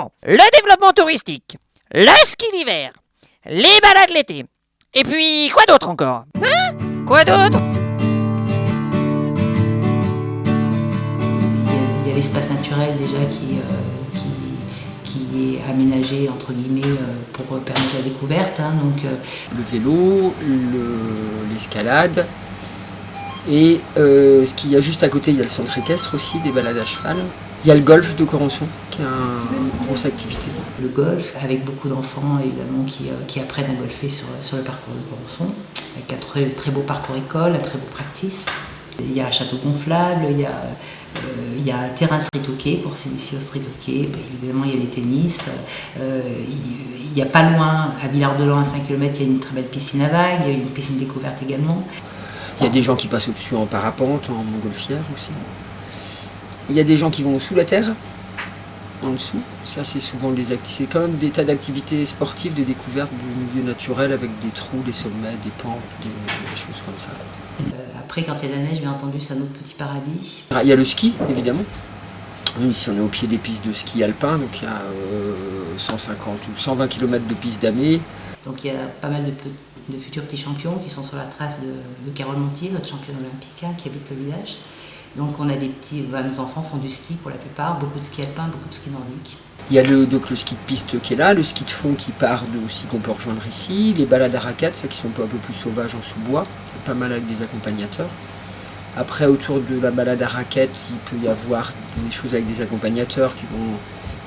Bon, le développement touristique, le ski d'hiver, les balades l'été. Et puis, quoi d'autre encore? Hein? Quoi d'autre? Il y a l'espace naturel déjà qui est aménagé entre guillemets pour permettre la découverte. Donc, le vélo, l'escalade. Et ce qu'il y a juste à côté, il y a le centre équestre aussi, des balades à cheval. Il y a le golf de Corançon, qui est une grosse activité. Le golf, avec beaucoup d'enfants évidemment qui apprennent à golfer sur le parcours de Corançon, avec un très beau parcours école, un très beau practice. Il y a un château gonflable, il y a un terrain street hockey pour s'initier au street hockey. Évidemment, il y a les tennis. Il n'y a pas loin, à Villard-de-Lans, à 5 km, il y a une très belle piscine à vagues, il y a une piscine découverte également. Il y a des gens qui passent au-dessus en parapente, en montgolfière aussi. Il y a des gens qui vont sous la terre, en dessous. Ça, c'est souvent c'est quand même des tas d'activités sportives, de découverte du milieu naturel avec des trous, des sommets, des pentes, des choses comme ça. Après, quand il y a de la neige, bien entendu, c'est un autre petit paradis. Il y a le ski, évidemment. Nous, ici, on est au pied des pistes de ski alpin, donc il y a 150 ou 120 km de pistes damées. Donc il y a pas mal de futurs petits champions qui sont sur la trace de Carole Montier, notre championne olympique, qui habite le village. Donc on a nos enfants font du ski pour la plupart, beaucoup de ski alpin, beaucoup de ski nordique. Il y a donc le ski de piste qui est là, le ski de fond qui part aussi qu'on peut rejoindre ici, les balades à raquettes, ça qui sont un peu plus sauvages en sous-bois, pas mal avec des accompagnateurs. Après, autour de la balade à raquettes, il peut y avoir des choses avec des accompagnateurs qui vont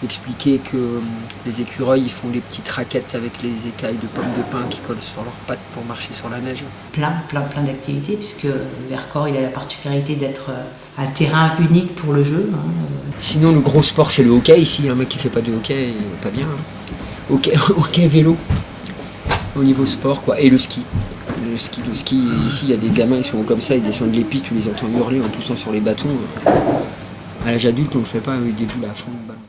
expliquer que les écureuils ils font les petites raquettes avec les écailles de pommes de pin qui collent sur leurs pattes pour marcher sur la neige. Plein d'activités, puisque le Vercors il a la particularité d'être un terrain unique pour le jeu. Sinon, le gros sport, c'est le hockey. Ici, un mec qui fait pas de hockey, il est pas bien. Hockey vélo, au niveau sport, quoi. Et le ski. Le ski, ici, il y a des gamins, ils sont comme ça, ils descendent les pistes, tu les entends hurler en poussant sur les bâtons. À l'âge adulte, on le fait pas avec des boules à fond de ballon.